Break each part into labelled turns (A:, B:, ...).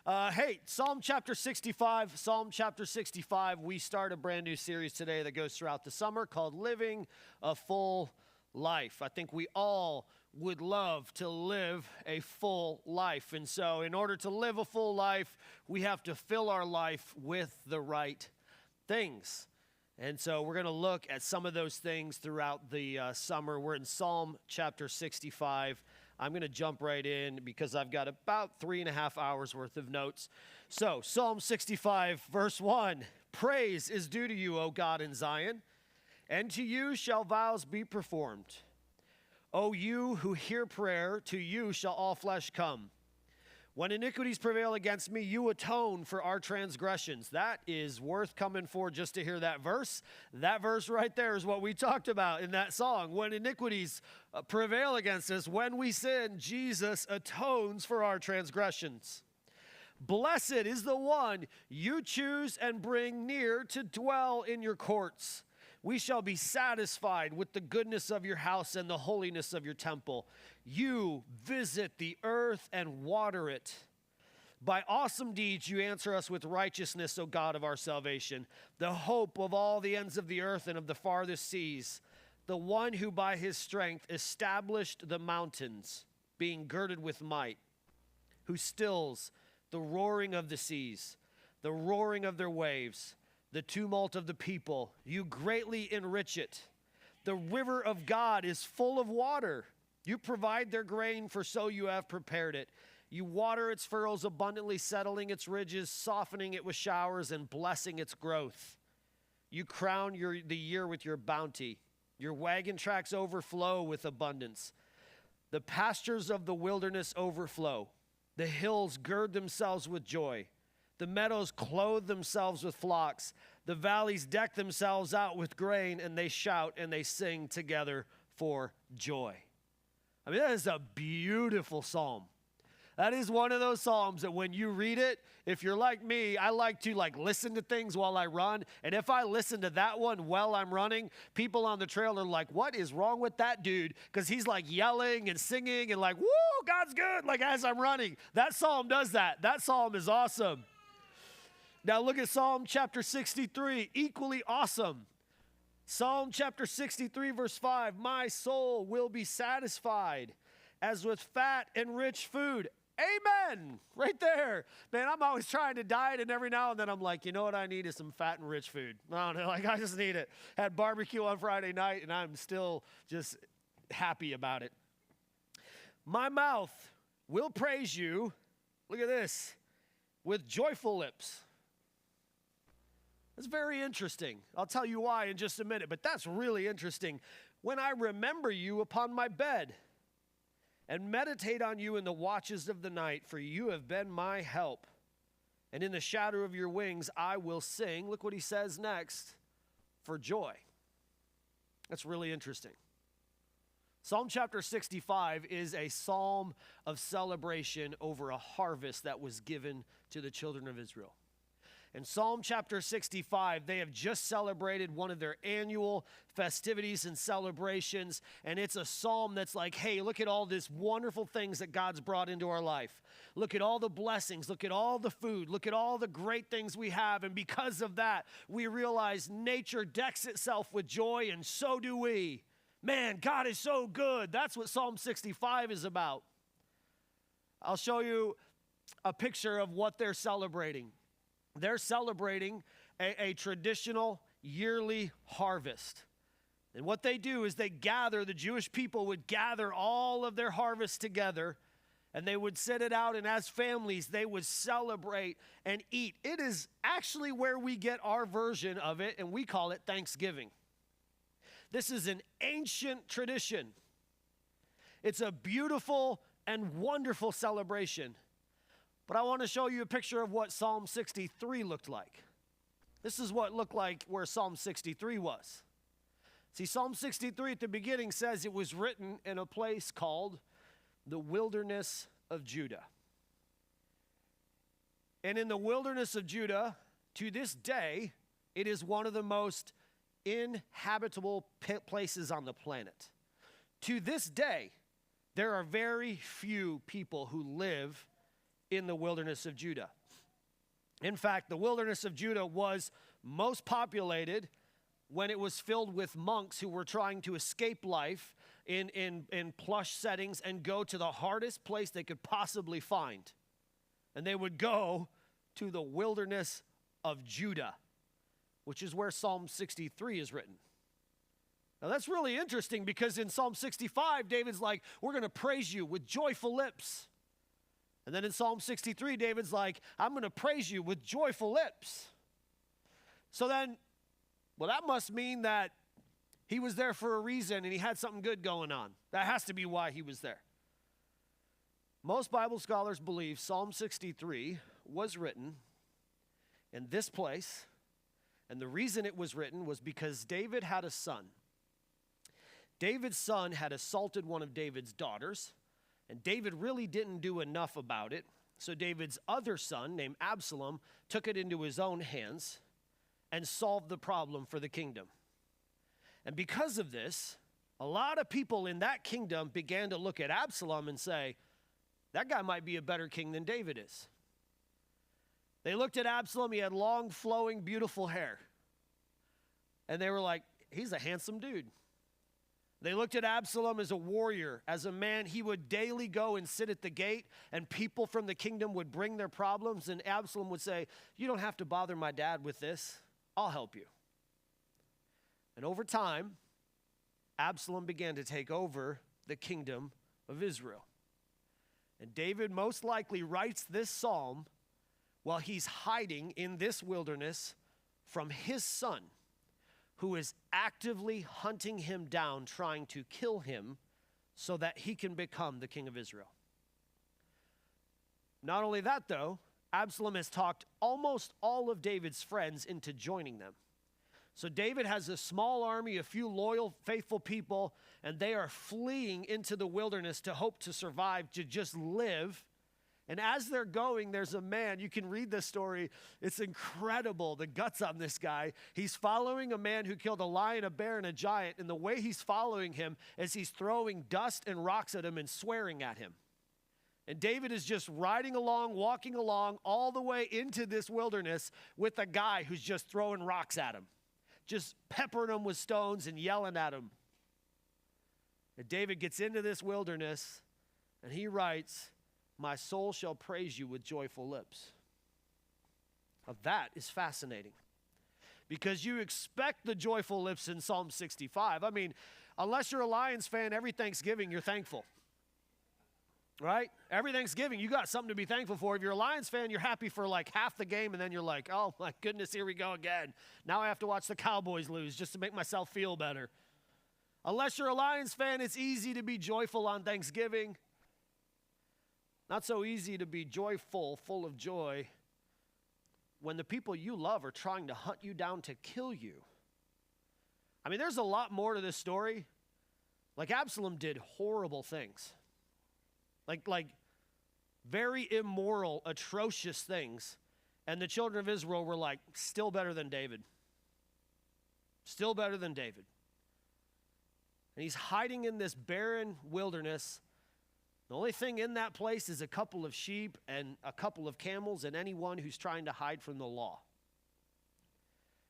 A: Hey, Psalm chapter 65. Psalm chapter 65. We start a brand new series today that goes throughout the summer called Living a Full Life. I think we all would love to live a full life. And so in order to live a full life, we have to fill our life with the right things. And so we're going to look at some of those things throughout the summer. We're in Psalm chapter 65. I'm going to jump right in because I've got about 3.5 hours worth of notes. So Psalm 65, verse 1, praise is due to you, O God in Zion, and to you shall vows be performed. O you who hear prayer, to you shall all flesh come. When iniquities prevail against me, you atone for our transgressions. That is worth coming for just to hear that verse. That verse right there is what we talked about in that song. When iniquities prevail against us, when we sin, Jesus atones for our transgressions. Blessed is the one you choose and bring near to dwell in your courts. We shall be satisfied with the goodness of your house and the holiness of your temple. You visit the earth and water it. By awesome deeds you answer us with righteousness, O God of our salvation, the hope of all the ends of the earth and of the farthest seas, the one who by his strength established the mountains, being girded with might, who stills the roaring of the seas, the roaring of their waves, the tumult of the people. You greatly enrich it. The river of God is full of water. You provide their grain, for so you have prepared it. You water its furrows abundantly, settling its ridges, softening it with showers, and blessing its growth. You crown the year with your bounty. Your wagon tracks overflow with abundance. The pastures of the wilderness overflow. The hills gird themselves with joy. The meadows clothe themselves with flocks. The valleys deck themselves out with grain, and they shout and they sing together for joy. I mean, that is a beautiful psalm. That is one of those psalms that when you read it, if you're like me, I like to listen to things while I run. And if I listen to that one while I'm running, people on the trail are like, what is wrong with that dude? Because he's yelling and singing and woo, God's good, as I'm running. That psalm does that. That psalm is awesome. Now look at Psalm chapter 63, equally awesome. Psalm chapter 63, verse 5, my soul will be satisfied as with fat and rich food. Amen. Right there. Man, I'm always trying to diet, and every now and then I'm like, you know what I need is some fat and rich food. I don't know, I just need it. Had barbecue on Friday night, and I'm still just happy about it. My mouth will praise you, look at this, with joyful lips. That's very interesting. I'll tell you why in just a minute, but that's really interesting. When I remember you upon my bed and meditate on you in the watches of the night, for you have been my help. And in the shadow of your wings I will sing. Look what he says next, for joy. That's really interesting. Psalm chapter 65 is a psalm of celebration over a harvest that was given to the children of Israel. In Psalm chapter 65, they have just celebrated one of their annual festivities and celebrations, and it's a psalm that's like, hey, look at all these wonderful things that God's brought into our life. Look at all the blessings. Look at all the food. Look at all the great things we have, and because of that, we realize nature decks itself with joy, and so do we. Man, God is so good. That's what Psalm 65 is about. I'll show you a picture of what they're celebrating. They're celebrating a traditional yearly harvest. And what they do is the Jewish people would gather all of their harvest together, and they would sit it out, and as families, they would celebrate and eat. It is actually where we get our version of it, and we call it Thanksgiving. This is an ancient tradition. It's a beautiful and wonderful celebration. But I want to show you a picture of what Psalm 63 looked like. This is what it looked like where Psalm 63 was. See, Psalm 63 at the beginning says it was written in a place called the wilderness of Judah. And in the wilderness of Judah, to this day, it is one of the most inhabitable places on the planet. To this day, there are very few people who live in the wilderness of Judah. In fact, the wilderness of Judah was most populated when it was filled with monks who were trying to escape life in plush settings and go to the hardest place they could possibly find. And they would go to the wilderness of Judah, which is where Psalm 63 is written. Now that's really interesting because in Psalm 65, David's like, we're going to praise you with joyful lips. And then in Psalm 63, David's like, I'm going to praise you with joyful lips. So then, well, that must mean that he was there for a reason and he had something good going on. That has to be why he was there. Most Bible scholars believe Psalm 63 was written in this place, and the reason it was written was because David had a son. David's son had assaulted one of David's daughters, and David really didn't do enough about it. So David's other son, named Absalom, took it into his own hands and solved the problem for the kingdom. And because of this, a lot of people in that kingdom began to look at Absalom and say, that guy might be a better king than David is. They looked at Absalom, he had long, flowing, beautiful hair. And they were like, he's a handsome dude. They looked at Absalom as a warrior, as a man. He would daily go and sit at the gate, and people from the kingdom would bring their problems, and Absalom would say, you don't have to bother my dad with this. I'll help you. And over time, Absalom began to take over the kingdom of Israel. And David most likely writes this psalm while he's hiding in this wilderness from his son, who is actively hunting him down, trying to kill him so that he can become the king of Israel. Not only that, though, Absalom has talked almost all of David's friends into joining them. So David has a small army, a few loyal, faithful people, and they are fleeing into the wilderness to hope to survive, to just live. And as they're going, there's a man, you can read this story, it's incredible, the guts on this guy. He's following a man who killed a lion, a bear, and a giant, and the way he's following him is he's throwing dust and rocks at him and swearing at him. And David is just riding along, walking along, all the way into this wilderness with a guy who's just throwing rocks at him, just peppering him with stones and yelling at him. And David gets into this wilderness, and he writes, my soul shall praise you with joyful lips. Now that is fascinating because you expect the joyful lips in Psalm 65. I mean, unless you're a Lions fan, every Thanksgiving you're thankful, right? Every Thanksgiving you got something to be thankful for. If you're a Lions fan, you're happy for like half the game, and then you're like, oh my goodness, here we go again. Now I have to watch the Cowboys lose just to make myself feel better. Unless you're a Lions fan, it's easy to be joyful on Thanksgiving. Not so easy to be joyful, full of joy, when the people you love are trying to hunt you down to kill you. I mean, there's a lot more to this story. Like Absalom did horrible things. Like very immoral, atrocious things. And the children of Israel were like, still better than David. Still better than David. And he's hiding in this barren wilderness. The only thing in that place is a couple of sheep and a couple of camels and anyone who's trying to hide from the law.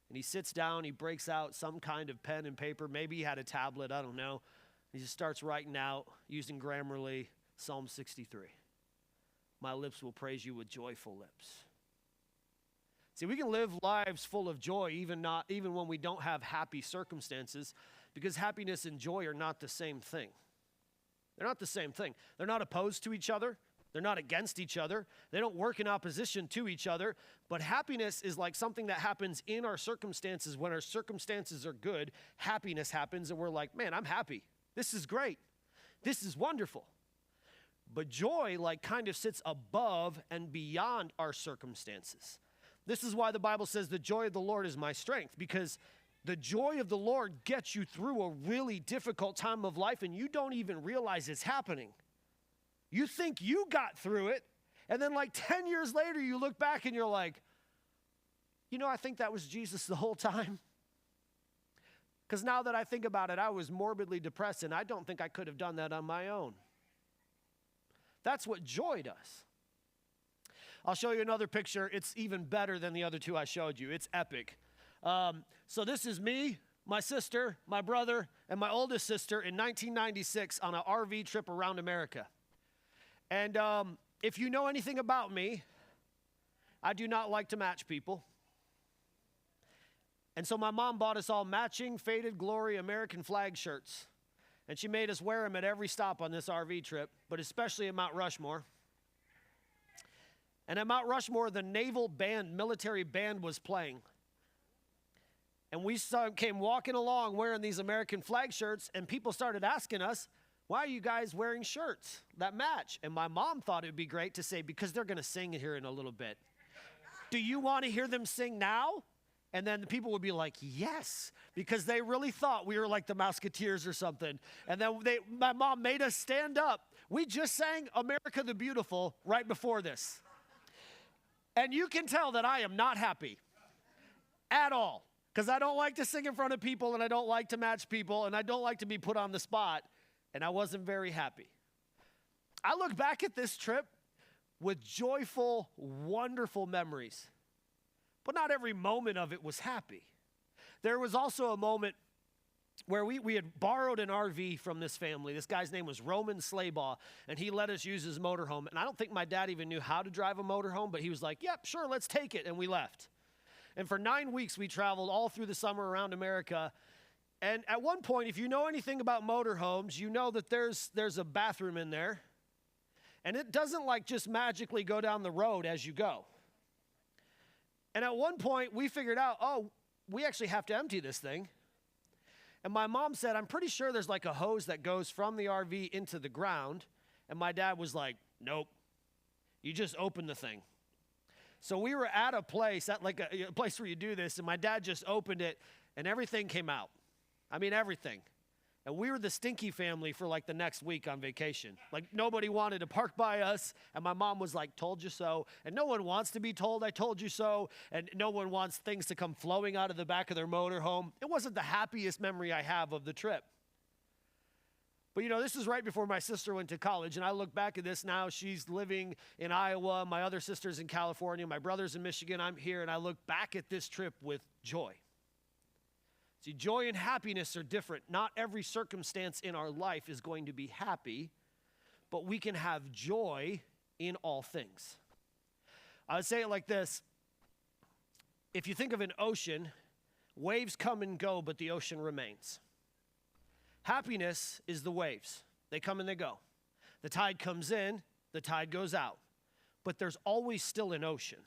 A: And he sits down, he breaks out some kind of pen and paper. Maybe he had a tablet, I don't know. He just starts writing out, using Grammarly, Psalm 63. My lips will praise you with joyful lips. See, we can live lives full of joy even when we don't have happy circumstances, because happiness and joy are not the same thing. They're not the same thing. They're not opposed to each other. They're not against each other. They don't work in opposition to each other. But happiness is like something that happens in our circumstances. When our circumstances are good, happiness happens, and we're like, man, I'm happy. This is great. This is wonderful. But joy like kind of sits above and beyond our circumstances. This is why the Bible says the joy of the Lord is my strength, because the joy of the Lord gets you through a really difficult time of life, and you don't even realize it's happening. You think you got through it, and then like 10 years later, you look back and you're like, you know, I think that was Jesus the whole time. Because now that I think about it, I was morbidly depressed, and I don't think I could have done that on my own. That's what joy does. I'll show you another picture. It's even better than the other two I showed you. It's epic. So this is me, my sister, my brother, and my oldest sister in 1996 on an RV trip around America. And if you know anything about me, I do not like to match people. And so my mom bought us all matching Faded Glory American flag shirts. And she made us wear them at every stop on this RV trip, but especially at Mount Rushmore. And at Mount Rushmore, the naval band, military band was playing. And we came walking along wearing these American flag shirts, and people started asking us, why are you guys wearing shirts that match? And my mom thought it would be great to say, because they're going to sing here in a little bit. Do you want to hear them sing now? And then the people would be like, yes, because they really thought we were like the Musketeers or something. And then my mom made us stand up. We just sang America the Beautiful right before this. And you can tell that I am not happy at all, because I don't like to sing in front of people, and I don't like to match people, and I don't like to be put on the spot, and I wasn't very happy. I look back at this trip with joyful, wonderful memories. But not every moment of it was happy. There was also a moment where we had borrowed an RV from this family. This guy's name was Roman Slaybaugh, and he let us use his motorhome. And I don't think my dad even knew how to drive a motorhome, but he was like, yep, sure, let's take it, and we left. And for 9 weeks, we traveled all through the summer around America. And at one point, if you know anything about motorhomes, you know that there's a bathroom in there, and it doesn't like just magically go down the road as you go. And at one point, we figured out, oh, we actually have to empty this thing. And my mom said, I'm pretty sure there's like a hose that goes from the RV into the ground. And my dad was like, nope, you just open the thing. So we were at a place, at like a place where you do this, and my dad just opened it, and everything came out. I mean, everything. And we were the stinky family for like the next week on vacation. Like nobody wanted to park by us. And my mom was like, told you so. And no one wants to be told I told you so. And no one wants things to come flowing out of the back of their motorhome. It wasn't the happiest memory I have of the trip. But you know, this is right before my sister went to college. And I look back at this now. She's living in Iowa. My other sister's in California. My brother's in Michigan. I'm here. And I look back at this trip with joy. See, joy and happiness are different. Not every circumstance in our life is going to be happy, but we can have joy in all things. I would say it like this. If you think of an ocean, waves come and go, but the ocean remains. Happiness is the waves. They come and they go. The tide comes in, the tide goes out, but there's always still an ocean.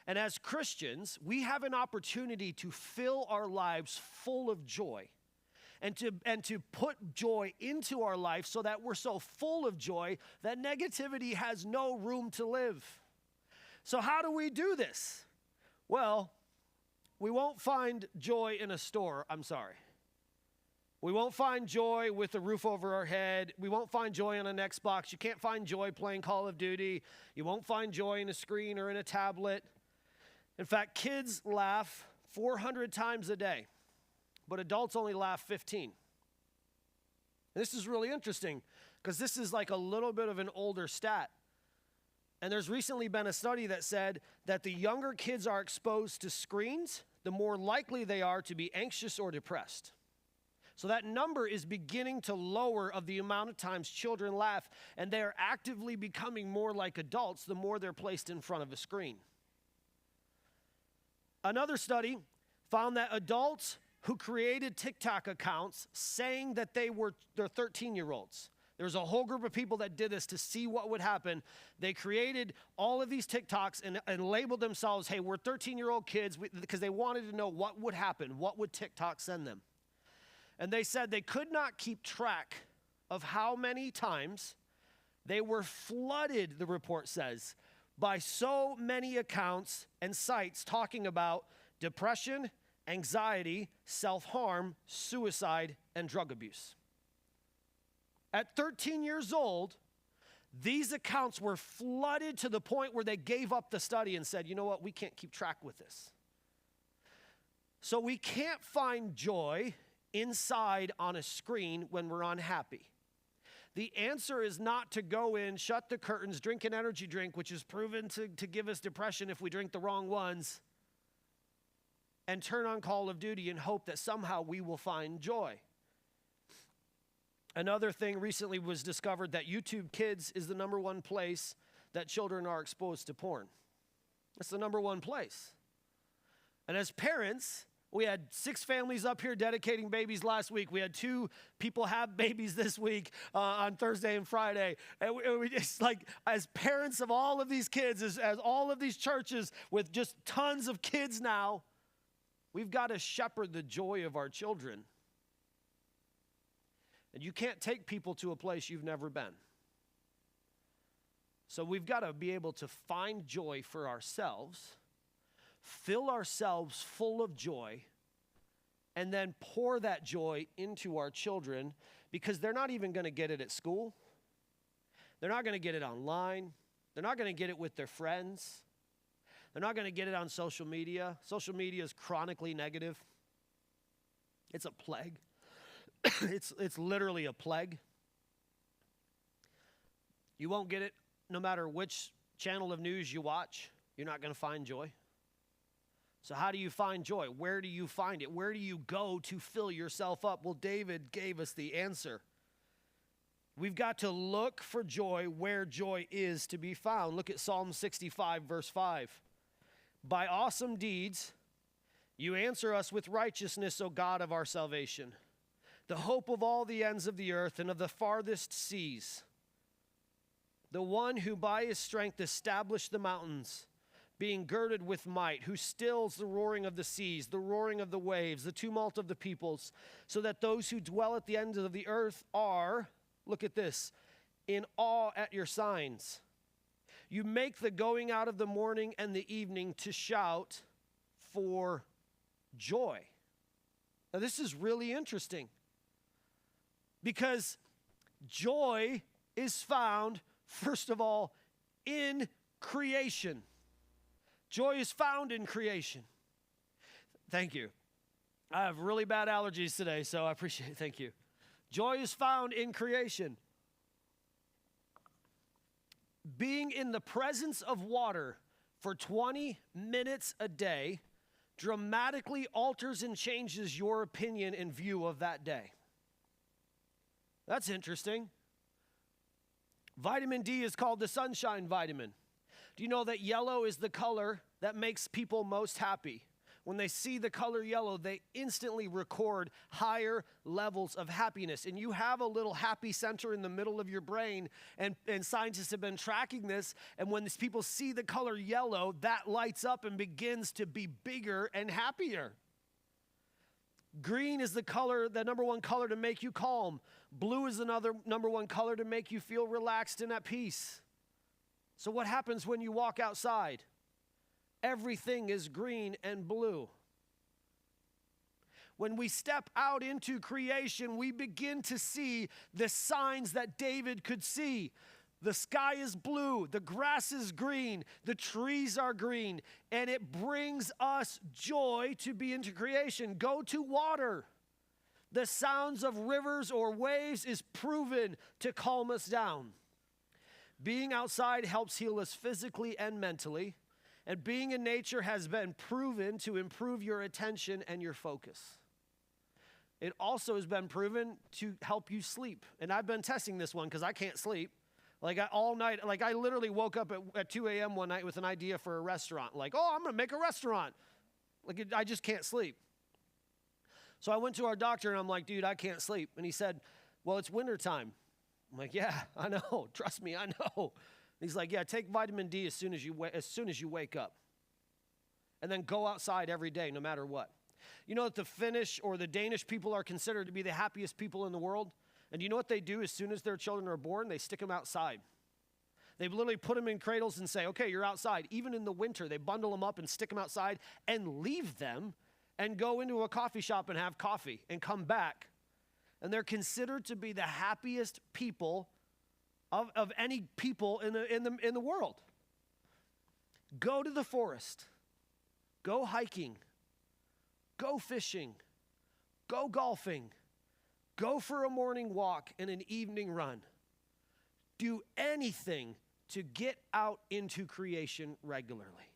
A: And as Christians, we have an opportunity to fill our lives full of joy and to put joy into our life so that we're so full of joy that negativity has no room to live. So how do we do this? Well, we won't find joy in a store, I'm sorry. We won't find joy with a roof over our head. We won't find joy on an Xbox. You can't find joy playing Call of Duty. You won't find joy in a screen or in a tablet. In fact, kids laugh 400 times a day, but adults only laugh 15. And this is really interesting because this is like a little bit of an older stat. And there's recently been a study that said that the younger kids are exposed to screens, the more likely they are to be anxious or depressed. So that number is beginning to lower of the amount of times children laugh, and they are actively becoming more like adults the more they're placed in front of a screen. Another study found that adults who created TikTok accounts saying that they're 13-year-olds. There's a whole group of people that did this to see what would happen. They created all of these TikToks and labeled themselves, hey, we're 13-year-old kids, because they wanted to know what would happen. What would TikTok send them? And they said they could not keep track of how many times they were flooded, the report says, by so many accounts and sites talking about depression, anxiety, self-harm, suicide, and drug abuse. At 13 years old, these accounts were flooded to the point where they gave up the study and said, you know what, we can't keep track with this. So we can't find joy inside on a screen when we're unhappy. The answer is not to go in, shut the curtains, drink an energy drink, which is proven to give us depression if we drink the wrong ones, and turn on Call of Duty and hope that somehow we will find joy. Another thing recently was discovered that YouTube Kids is the number one place that children are exposed to porn. It's the number one place. And as parents, we had 6 families up here dedicating babies last week. We had 2 people have babies this week on Thursday and Friday. And we just like, as parents of all of these kids, as all of these churches with just tons of kids now, we've got to shepherd the joy of our children. And you can't take people to a place you've never been. So we've got to be able to find joy for ourselves, fill ourselves full of joy, and then pour that joy into our children, because they're not even going to get it at school. They're not going to get it online. They're not going to get it with their friends. They're not going to get it on social media. Social media is chronically negative. It's a plague. It's literally a plague. You won't get it no matter which channel of news you watch. You're not going to find joy. So how do you find joy? Where do you find it? Where do you go to fill yourself up? Well, David gave us the answer. We've got to look for joy where joy is to be found. Look at Psalm 65, verse 5. By awesome deeds, you answer us with righteousness, O God of our salvation, the hope of all the ends of the earth and of the farthest seas, the one who by his strength established the mountains, being girded with might, who stills the roaring of the seas, the roaring of the waves, the tumult of the peoples, so that those who dwell at the ends of the earth are, look at this, in awe at your signs. You make the going out of the morning and the evening to shout for joy. Now, this is really interesting, because joy is found, first of all, in creation. Joy is found in creation. Thank you. I have really bad allergies today, so I appreciate it. Thank you. Joy is found in creation. Being in the presence of water for 20 minutes a day dramatically alters and changes your opinion and view of that day. That's interesting. Vitamin D is called the sunshine vitamin. Do you know that yellow is the color that makes people most happy? When they see the color yellow, they instantly record higher levels of happiness. And you have a little happy center in the middle of your brain, and scientists have been tracking this. And when these people see the color yellow, that lights up and begins to be bigger and happier. Green is the number one color to make you calm. Blue is another number one color to make you feel relaxed and at peace. So what happens when you walk outside? Everything is green and blue. When we step out into creation, we begin to see the signs that David could see. The sky is blue, the grass is green, the trees are green, and it brings us joy to be into creation. Go to water. The sounds of rivers or waves is proven to calm us down. Being outside helps heal us physically and mentally, and being in nature has been proven to improve your attention and your focus. It also has been proven to help you sleep. And I've been testing this one because I can't sleep. All night, I literally woke up at 2 a.m. one night with an idea for a restaurant. I'm going to make a restaurant. I just can't sleep. So I went to our doctor and I'm like, dude, I can't sleep. And he said, well, it's wintertime. I'm like, yeah, I know. Trust me, I know. He's like, yeah, take vitamin D as soon as you wake up. And then go outside every day, no matter what. You know that the Finnish or the Danish people are considered to be the happiest people in the world? And you know what they do as soon as their children are born? They stick them outside. They literally put them in cradles and say, okay, you're outside. Even in the winter, they bundle them up and stick them outside and leave them and go into a coffee shop and have coffee and come back. And they're considered to be the happiest people of any people in the world. Go to the forest. Go hiking. Go fishing. Go golfing. Go for a morning walk and an evening run. do anything to get out into creation regularly.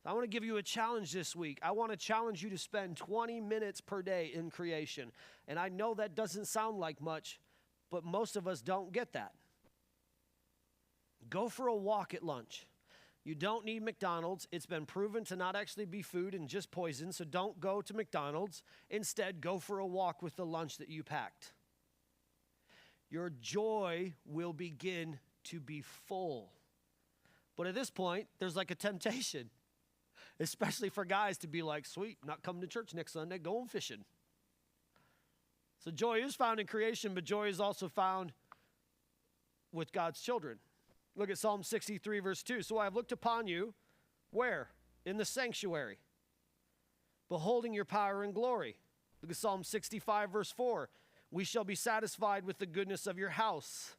A: I want to give you a challenge this week. I want to challenge you to spend 20 minutes per day in creation. And I know that doesn't sound like much, but most of us don't get that. Go for a walk at lunch. You don't need McDonald's. It's been proven to not actually be food and just poison, so don't go to McDonald's. Instead, go for a walk with the lunch that you packed. Your joy will begin to be full. But at this point, there's like a temptation, especially for guys to be like, sweet, not coming to church next Sunday, going fishing. So joy is found in creation, but joy is also found with God's children. Look at Psalm 63, verse 2. So I have looked upon you, where? In the sanctuary, beholding your power and glory. Look at Psalm 65, verse 4. We shall be satisfied with the goodness of your house,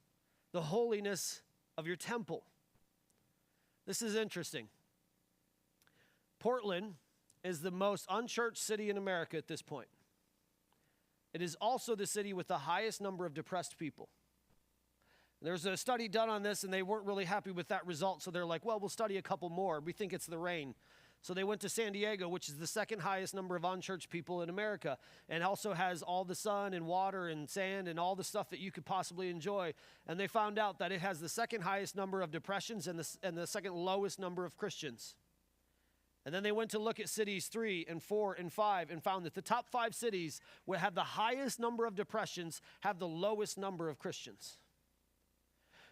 A: the holiness of your temple. This is interesting. Portland is the most unchurched city in America at this point. It is also the city with the highest number of depressed people. There's a study done on this, and they weren't really happy with that result, so they're like, well, we'll study a couple more. We think it's the rain. So they went to San Diego, which is the second highest number of unchurched people in America, and also has all the sun and water and sand and all the stuff that you could possibly enjoy. And they found out that it has the second highest number of depressions and the second lowest number of Christians. And then they went to look at cities 3 and 4 and 5 and found that the top 5 cities would have the highest number of depressions, have the lowest number of Christians.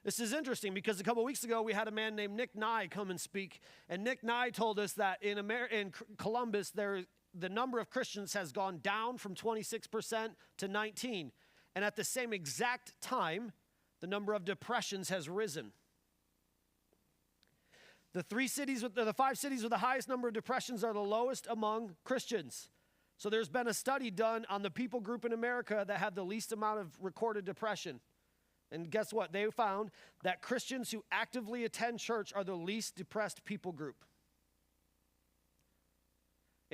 A: This is interesting because a couple weeks ago we had a man named Nick Nye come and speak, and Nick Nye told us that in Columbus the number of Christians has gone down from 26% to 19%, and at the same exact time the number of depressions has risen. The 5 cities with the highest number of depressions are the lowest among Christians. So there's been a study done on the people group in America that have the least amount of recorded depression. And guess what? They found that Christians who actively attend church are the least depressed people group.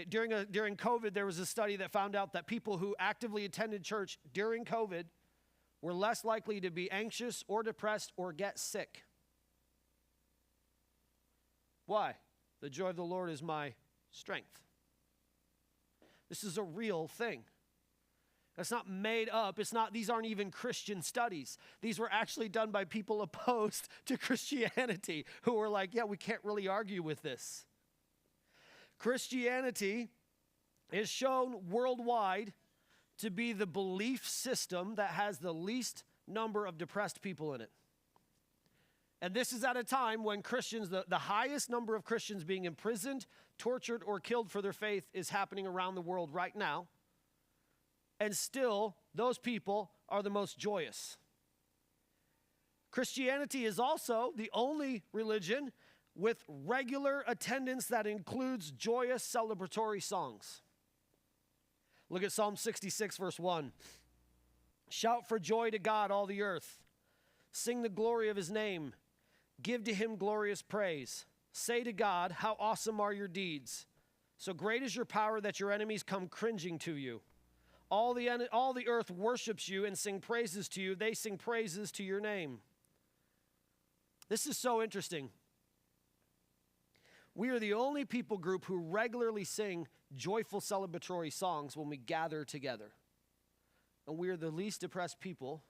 A: During COVID, there was a study that found out that people who actively attended church during COVID were less likely to be anxious or depressed or get sick. Why? The joy of the Lord is my strength. This is a real thing. That's not made up. These aren't even Christian studies. These were actually done by people opposed to Christianity who were like, yeah, we can't really argue with this. Christianity is shown worldwide to be the belief system that has the least number of depressed people in it. And this is at a time when Christians, the highest number of Christians being imprisoned, tortured, or killed for their faith is happening around the world right now. And still, those people are the most joyous. Christianity is also the only religion with regular attendance that includes joyous celebratory songs. Look at Psalm 66, verse 1. Shout for joy to God, all the earth. Sing the glory of his name. Give to him glorious praise. Say to God, how awesome are your deeds. So great is your power that your enemies come cringing to you. All the earth worships you and sing praises to you. They sing praises to your name. This is so interesting. We are the only people group who regularly sing joyful celebratory songs when we gather together. And we are the least depressed people.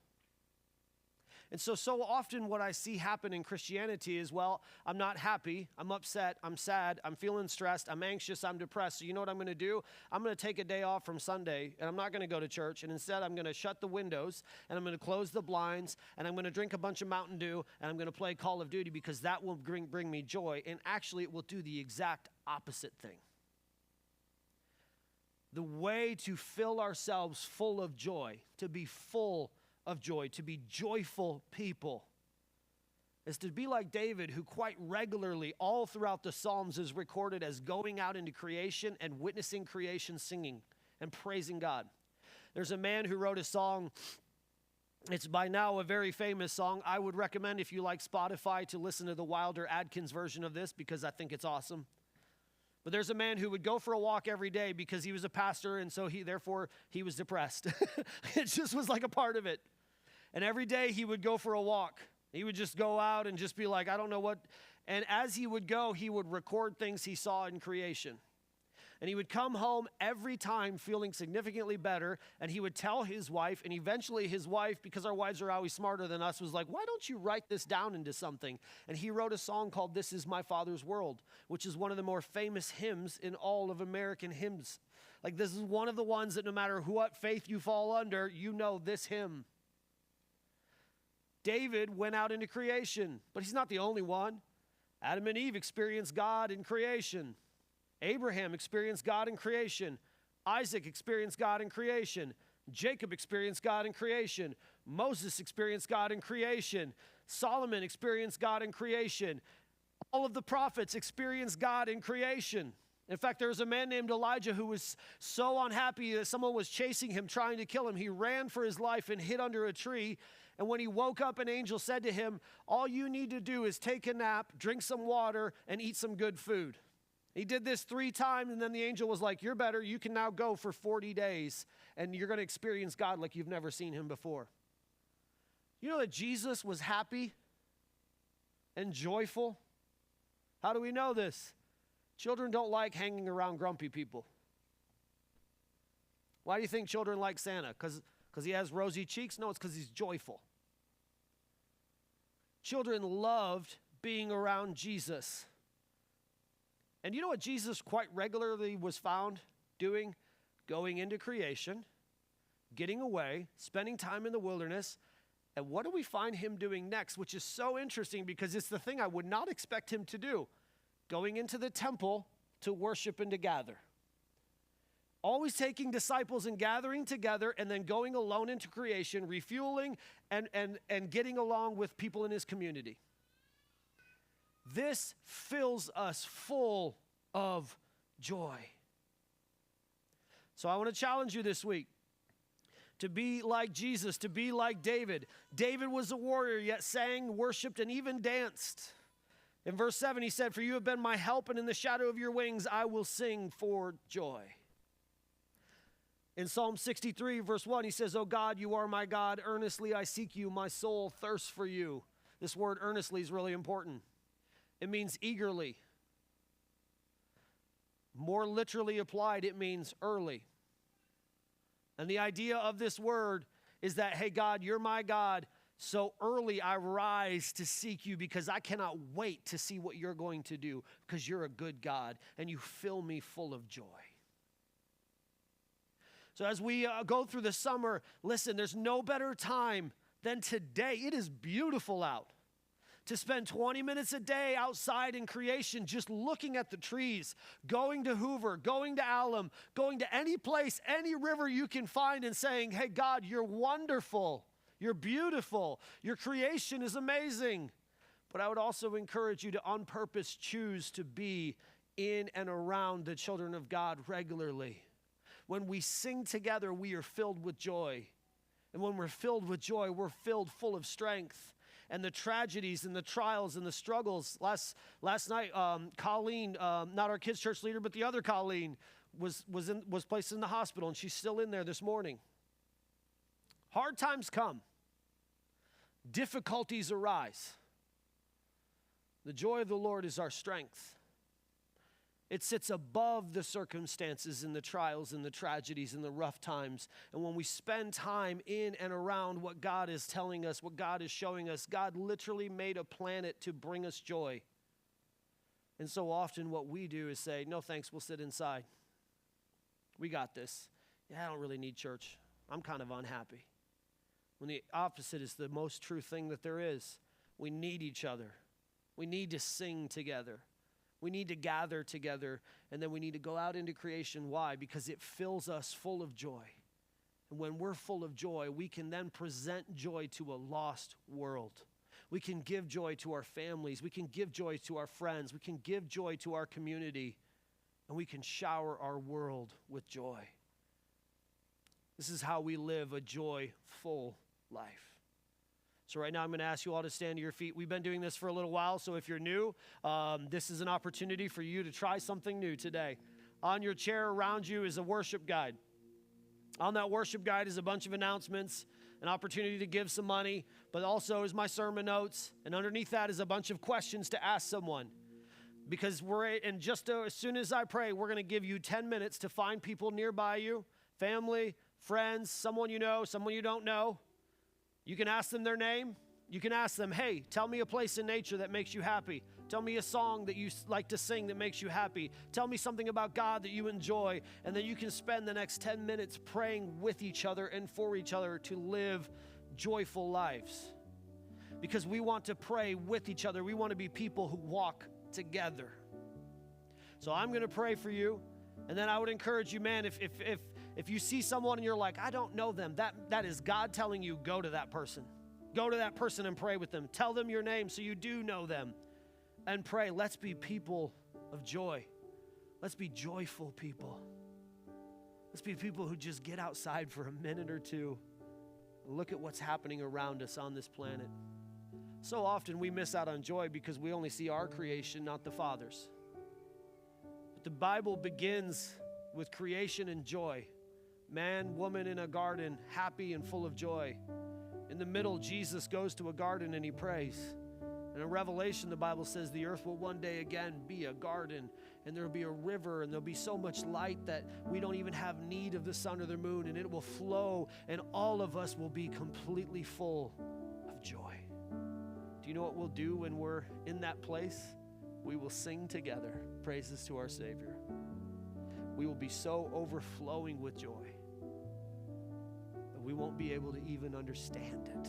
A: And so often what I see happen in Christianity is, well, I'm not happy, I'm upset, I'm sad, I'm feeling stressed, I'm anxious, I'm depressed. So you know what I'm going to do? I'm going to take a day off from Sunday, and I'm not going to go to church. And instead, I'm going to shut the windows, and I'm going to close the blinds, and I'm going to drink a bunch of Mountain Dew, and I'm going to play Call of Duty because that will bring me joy. And actually, it will do the exact opposite thing. The way to fill ourselves full of joy, to be full of joy, to be joyful people, is to be like David, who quite regularly all throughout the Psalms is recorded as going out into creation and witnessing creation, singing and praising God. There's a man who wrote a song. It's by now a very famous song. I would recommend, if you like Spotify, to listen to the Wilder Adkins version of this because I think it's awesome. But there's a man who would go for a walk every day because he was a pastor, and so therefore he was depressed. It just was like a part of it. And every day he would go for a walk. He would just go out and just be like, I don't know what. And as he would go, he would record things he saw in creation. And he would come home every time feeling significantly better, and he would tell his wife, and eventually his wife, because our wives are always smarter than us, was like, why don't you write this down into something? And he wrote a song called This Is My Father's World, which is one of the more famous hymns in all of American hymns. Like, this is one of the ones that no matter what faith you fall under, you know this hymn. David went out into creation, but he's not the only one. Adam and Eve experienced God in creation. Abraham experienced God in creation. Isaac experienced God in creation. Jacob experienced God in creation. Moses experienced God in creation. Solomon experienced God in creation. All of the prophets experienced God in creation. In fact, there was a man named Elijah who was so unhappy that someone was chasing him, trying to kill him. He ran for his life and hid under a tree. And when he woke up, an angel said to him, all you need to do is take a nap, drink some water, and eat some good food. He did this 3 times, and then the angel was like, you're better. You can now go for 40 days, and you're going to experience God like you've never seen him before. You know that Jesus was happy and joyful? How do we know this? Children don't like hanging around grumpy people. Why do you think children like Santa? Because he has rosy cheeks? No, it's because he's joyful. Children loved being around Jesus. And you know what Jesus quite regularly was found doing? Going into creation, getting away, spending time in the wilderness. And what do we find him doing next? Which is so interesting because it's the thing I would not expect him to do. Going into the temple to worship and to gather. Always taking disciples and gathering together and then going alone into creation, refueling and getting along with people in his community. This fills us full of joy. So I want to challenge you this week to be like Jesus, to be like David. David was a warrior, yet sang, worshiped, and even danced. In verse 7, he said, for you have been my help, and in the shadow of your wings I will sing for joy. In Psalm 63, verse 1, he says, O God, you are my God. Earnestly I seek you. My soul thirsts for you. This word earnestly is really important. It means eagerly. More literally applied, it means early. And the idea of this word is that, hey, God, you're my God. So early I rise to seek you because I cannot wait to see what you're going to do because you're a good God and you fill me full of joy. So as we go through the summer, listen, there's no better time than today. It is beautiful out. To spend 20 minutes a day outside in creation just looking at the trees, going to Hoover, going to Alum, going to any place, any river you can find and saying, hey, God, you're wonderful. You're beautiful. Your creation is amazing. But I would also encourage you to on purpose choose to be in and around the children of God regularly. When we sing together, we are filled with joy. And when we're filled with joy, we're filled full of strength. And the tragedies and the trials and the struggles. Last night, Colleen, not our kids' church leader, but the other Colleen, was placed in the hospital, and she's still in there this morning. Hard times come. Difficulties arise. The joy of the Lord is our strength. It sits above the circumstances and the trials and the tragedies and the rough times. And when we spend time in and around what God is telling us, what God is showing us, God literally made a planet to bring us joy. And so often what we do is say, no thanks, we'll sit inside. We got this. Yeah, I don't really need church. I'm kind of unhappy. When the opposite is the most true thing that there is. We need each other. We need to sing together. We need to gather together, and then we need to go out into creation. Why? Because it fills us full of joy. And when we're full of joy, we can then present joy to a lost world. We can give joy to our families. We can give joy to our friends. We can give joy to our community, and we can shower our world with joy. This is how we live a joyful life. So right now I'm going to ask you all to stand to your feet. We've been doing this for a little while, so if you're new, this is an opportunity for you to try something new today. On your chair around you is a worship guide. On that worship guide is a bunch of announcements an opportunity to give some money, but also is my sermon notes. And underneath that is a bunch of questions to ask someone. Because as soon as I pray, we're going to give you 10 minutes to find people nearby you, family, friends, someone you know, someone you don't know. You can ask them their name. You can ask them, hey, tell me a place in nature that makes you happy. Tell me a song that you like to sing that makes you happy. Tell me something about God that you enjoy. And then you can spend the next 10 minutes praying with each other and for each other to live joyful lives. Because we want to pray with each other. We want to be people who walk together. So I'm going to pray for you. And then I would encourage you, man, if you see someone and you're like, I don't know them, that is God telling you, go to that person. Go to that person and pray with them. Tell them your name so you do know them. And pray. Let's be people of joy. Let's be joyful people. Let's be people who just get outside for a minute or two and look at what's happening around us on this planet. So often we miss out on joy because we only see our creation, not the Father's. But the Bible begins with creation and joy. Man, woman in a garden, happy and full of joy. In the middle, Jesus goes to a garden and he prays. And in Revelation, the Bible says the earth will one day again be a garden, and there will be a river, and there'll be so much light that we don't even have need of the sun or the moon, and it will flow, and all of us will be completely full of joy. Do you know what we'll do when we're in that place? We will sing together praises to our Savior. We will be so overflowing with joy that we won't be able to even understand it.